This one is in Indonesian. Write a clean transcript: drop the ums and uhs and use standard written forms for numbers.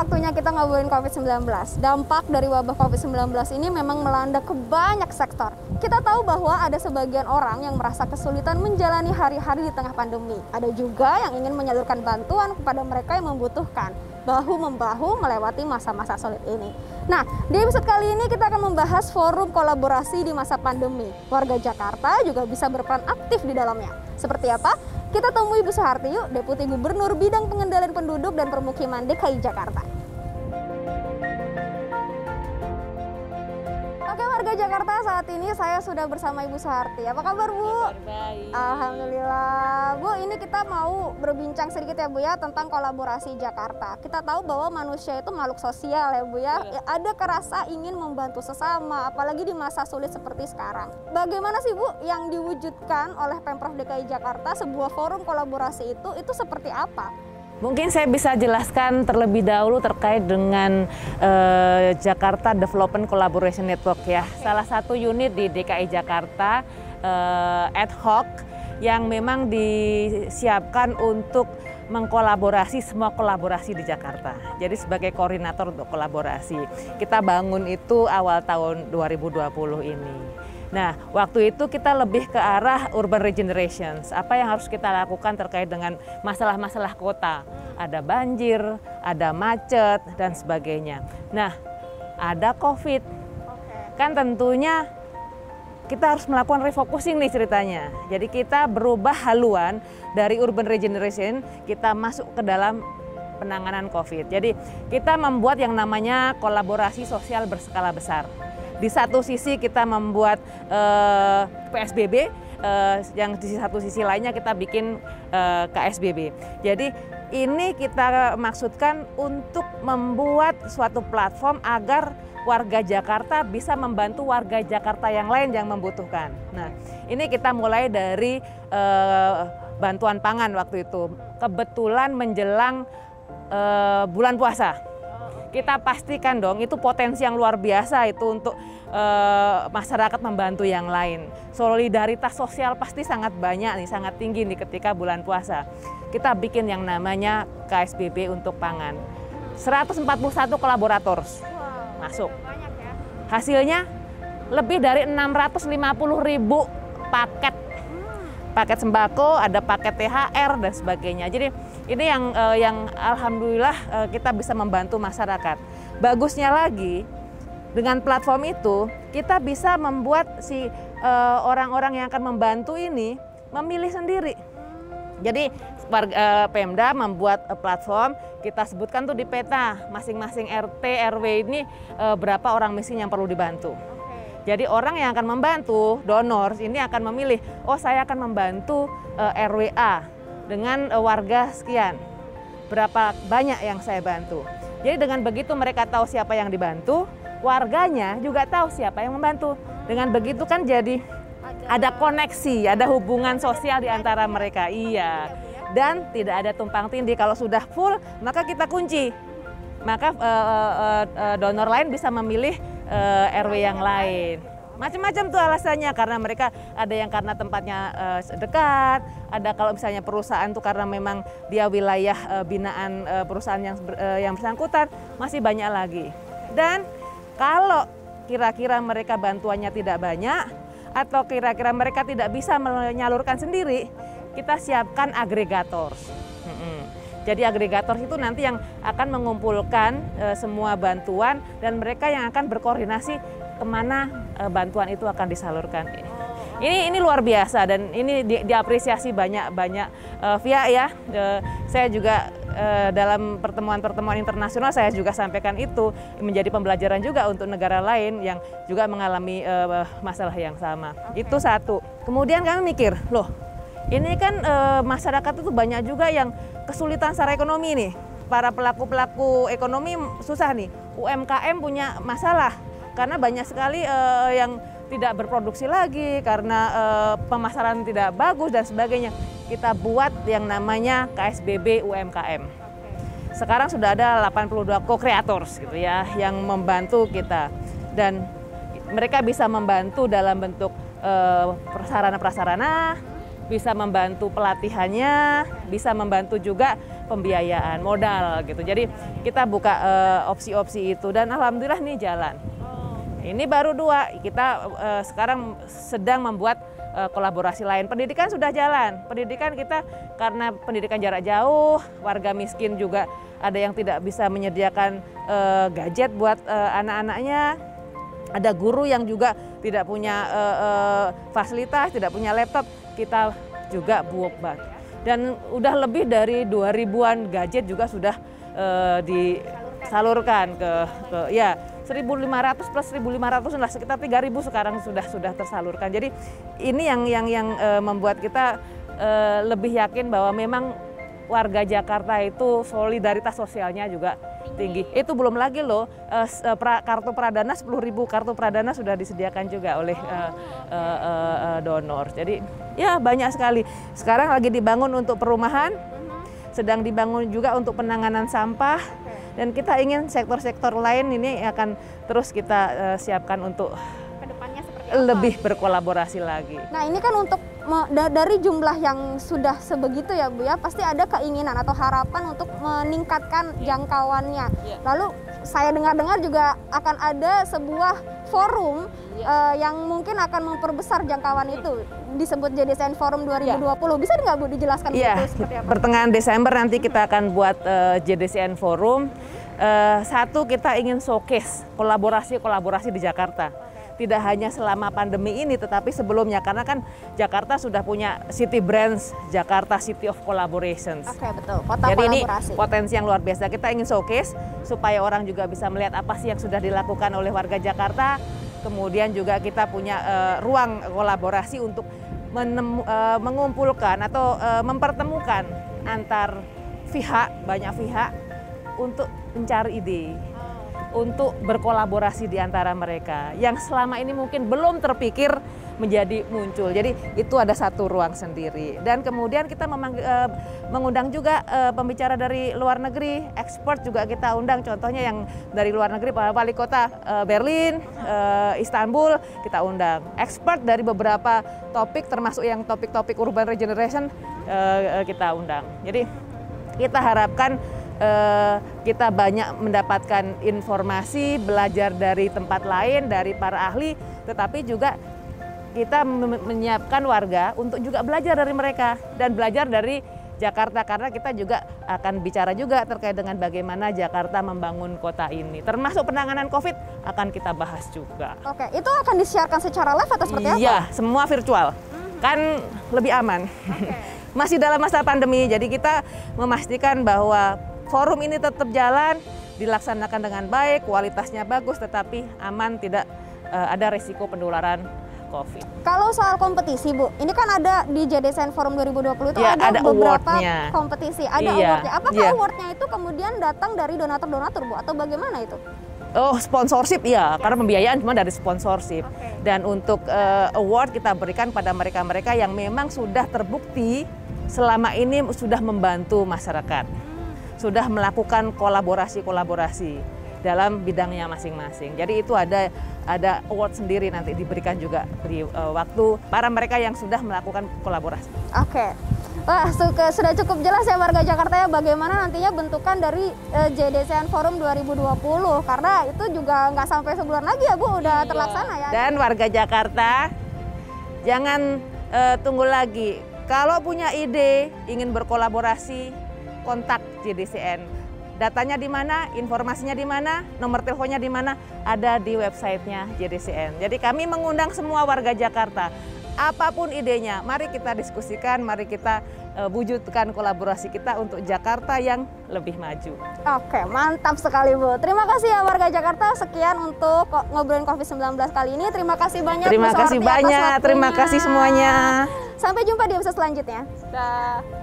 waktunya kita ngobrolin COVID-19. Dampak dari wabah COVID-19 ini memang melanda ke banyak sektor. Kita tahu bahwa ada sebagian orang yang merasa kesulitan menjalani hari-hari di tengah pandemi. Ada juga yang ingin menyalurkan bantuan kepada mereka yang membutuhkan, bahu-membahu melewati masa-masa sulit ini. Nah, di episode kali ini kita akan membahas forum kolaborasi di masa pandemi. Warga Jakarta juga bisa berperan aktif di dalamnya. Seperti apa? Kita temui Ibu Suharti yuk, Deputi Gubernur Bidang Pengendalian Penduduk dan Permukiman DKI Jakarta. Oke warga Jakarta, saat ini saya sudah bersama Ibu Suharti. Apa kabar Bu? Kabar baik. Alhamdulillah. Bu, ini kita mau berbincang sedikit ya Bu ya tentang kolaborasi Jakarta. Kita tahu bahwa manusia itu makhluk sosial ya Bu ya. Ada kerasa ingin membantu sesama, apalagi di masa sulit seperti sekarang. Bagaimana sih Bu yang diwujudkan oleh Pemprov DKI Jakarta sebuah forum kolaborasi itu seperti apa? Mungkin saya bisa jelaskan terlebih dahulu terkait dengan Jakarta Development Collaboration Network ya. Salah satu unit di DKI Jakarta ad hoc yang memang disiapkan untuk mengkolaborasi semua kolaborasi di Jakarta. Jadi sebagai koordinator untuk kolaborasi. Kita bangun itu awal tahun 2020 ini. Nah, waktu itu kita lebih ke arah urban regeneration. Apa yang harus kita lakukan terkait dengan masalah-masalah kota? Ada banjir, ada macet, dan sebagainya. Nah, ada COVID. Kan tentunya kita harus melakukan refocusing nih ceritanya. Jadi kita berubah haluan dari urban regeneration, kita masuk ke dalam penanganan COVID. Jadi kita membuat yang namanya kolaborasi sosial berskala besar. Di satu sisi kita membuat PSBB, yang di satu sisi lainnya kita bikin KSBB. Jadi ini kita maksudkan untuk membuat suatu platform agar warga Jakarta bisa membantu warga Jakarta yang lain yang membutuhkan. Nah, ini kita mulai dari bantuan pangan waktu itu. Kebetulan menjelang bulan puasa. Kita pastikan dong itu potensi yang luar biasa itu untuk masyarakat membantu yang lain. Solidaritas sosial pasti sangat banyak nih, sangat tinggi nih ketika bulan puasa. Kita bikin yang namanya KSBB untuk pangan. 141 kolaborator masuk. Hasilnya lebih dari 650.000 paket. Paket sembako, ada paket THR dan sebagainya. Jadi ini yang alhamdulillah kita bisa membantu masyarakat. Bagusnya lagi dengan platform itu kita bisa membuat si orang-orang yang akan membantu ini memilih sendiri. Jadi Pemda membuat platform, kita sebutkan tuh di peta masing-masing RT RW ini berapa orang miskin yang perlu dibantu. Jadi orang yang akan membantu, donor ini akan memilih, oh saya akan membantu RWA dengan warga sekian. Berapa banyak yang saya bantu. Jadi dengan begitu mereka tahu siapa yang dibantu, warganya juga tahu siapa yang membantu. Dengan begitu kan jadi ada koneksi, ada hubungan sosial di antara mereka. Iya. Dan tidak ada tumpang tindih. Kalau sudah full, maka kita kunci. Maka donor lain bisa memilih RW yang lain. Macam-macam tuh alasannya, karena mereka ada yang karena tempatnya dekat, ada kalau misalnya perusahaan tuh karena memang dia wilayah binaan perusahaan yang bersangkutan, masih banyak lagi. Dan kalau kira-kira mereka bantuannya tidak banyak atau kira-kira mereka tidak bisa menyalurkan sendiri, kita siapkan agregator. Jadi agregator itu nanti yang akan mengumpulkan semua bantuan dan mereka yang akan berkoordinasi kemana bantuan itu akan disalurkan. Ini luar biasa dan ini diapresiasi banyak pihak ya. Saya juga dalam pertemuan-pertemuan internasional saya juga sampaikan itu menjadi pembelajaran juga untuk negara lain yang juga mengalami masalah yang sama. Itu satu. Kemudian kami mikir, loh ini kan masyarakat itu banyak juga yang kesulitan secara ekonomi nih. Para pelaku-pelaku ekonomi susah nih. UMKM punya masalah karena banyak sekali yang tidak berproduksi lagi karena pemasaran tidak bagus dan sebagainya. Kita buat yang namanya KSBB UMKM. Sekarang sudah ada 82 co-creators gitu ya yang membantu kita dan mereka bisa membantu dalam bentuk prasarana-prasarana, bisa membantu pelatihannya, bisa membantu juga pembiayaan, modal gitu. Jadi kita buka opsi-opsi itu dan alhamdulillah nih jalan. Ini baru 2, kita sekarang sedang membuat kolaborasi lain. Pendidikan sudah jalan, pendidikan kita karena pendidikan jarak jauh, warga miskin juga ada yang tidak bisa menyediakan gadget buat anak-anaknya. Ada guru yang juga tidak punya fasilitas, tidak punya laptop, kita juga buat. Dan udah lebih dari 2000-an gadget juga sudah disalurkan ke ya 1.500 plus 1.500 lah, sekitar 3.000 sekarang sudah tersalurkan. Jadi ini yang membuat kita lebih yakin bahwa memang warga Jakarta itu solidaritas sosialnya juga tinggi. Itu belum lagi loh, kartu Pradana 10.000 kartu Pradana sudah disediakan juga oleh donor. Jadi ya banyak sekali. Sekarang lagi dibangun untuk perumahan, sedang dibangun juga untuk penanganan sampah. Dan kita ingin sektor-sektor lain ini akan terus kita siapkan untuk kedepannya seperti apa? Lebih berkolaborasi lagi. Nah ini kan untuk dari jumlah yang sudah sebegitu ya Bu ya, pasti ada keinginan atau harapan untuk meningkatkan jangkauannya. Lalu saya dengar-dengar juga akan ada sebuah forum yang mungkin akan memperbesar jangkauan itu, disebut JDCN Forum 2020. Bisa nggak Bu dijelaskan itu seperti apa? Pertengahan Desember nanti kita akan buat JDCN Forum. Satu, kita ingin showcase kolaborasi di Jakarta. Tidak hanya selama pandemi ini, tetapi sebelumnya, karena kan Jakarta sudah punya City Brands, Jakarta City of Collaborations. Oke, betul. Kota Jadi kolaborasi. Ini potensi yang luar biasa. Kita ingin showcase supaya orang juga bisa melihat apa sih yang sudah dilakukan oleh warga Jakarta. Kemudian juga kita punya ruang kolaborasi untuk mengumpulkan atau mempertemukan antar banyak pihak untuk mencari ide, untuk berkolaborasi di antara mereka yang selama ini mungkin belum terpikir menjadi muncul. Jadi itu ada satu ruang sendiri. Dan kemudian kita mengundang juga pembicara dari luar negeri, ekspor juga kita undang. Contohnya yang dari luar negeri, wali kota Berlin, Istanbul kita undang. Ekspor dari beberapa topik, termasuk yang topik-topik urban regeneration kita undang. Jadi kita harapkan kita banyak mendapatkan informasi, belajar dari tempat lain, dari para ahli, tetapi juga kita menyiapkan warga untuk juga belajar dari mereka dan belajar dari Jakarta, karena kita juga akan bicara juga terkait dengan bagaimana Jakarta membangun kota ini, termasuk penanganan COVID akan kita bahas juga. Oke, itu akan disiarkan secara live atau seperti apa? Iya, semua virtual, kan lebih aman. Masih dalam masa pandemi, jadi kita memastikan bahwa forum ini tetap jalan, dilaksanakan dengan baik, kualitasnya bagus, tetapi aman, tidak ada risiko penularan COVID. Kalau soal kompetisi Bu, ini kan ada di JDCN Forum 2020 itu ya, ada beberapa award-nya. Kompetisi, ada award-nya. Apakah award-nya itu kemudian datang dari donatur-donatur Bu, atau bagaimana itu? Oh, sponsorship ya, karena pembiayaan cuma dari sponsorship. Dan untuk award kita berikan pada mereka-mereka yang memang sudah terbukti selama ini sudah membantu masyarakat, sudah melakukan kolaborasi dalam bidangnya masing-masing. Jadi itu ada award sendiri nanti diberikan juga di waktu para mereka yang sudah melakukan kolaborasi. Oke. Wah, sudah cukup jelas ya warga Jakarta ya bagaimana nantinya bentukan dari JDCN Forum 2020, karena itu juga nggak sampai sebulan lagi ya Bu, udah terlaksana ya. Dan warga Jakarta jangan tunggu lagi. Kalau punya ide, ingin berkolaborasi, kontak JDCN. Datanya di mana, informasinya di mana, nomor teleponnya di mana, ada di websitenya JDCN. Jadi kami mengundang semua warga Jakarta. Apapun idenya, mari kita diskusikan, mari kita wujudkan kolaborasi kita untuk Jakarta yang lebih maju. Oke, mantap sekali Bu. Terima kasih ya warga Jakarta. Sekian untuk ngobrolin COVID-19 kali ini. Terima kasih banyak. Terima kasih banyak. Terima kasih semuanya. Sampai jumpa di episode selanjutnya. Dah.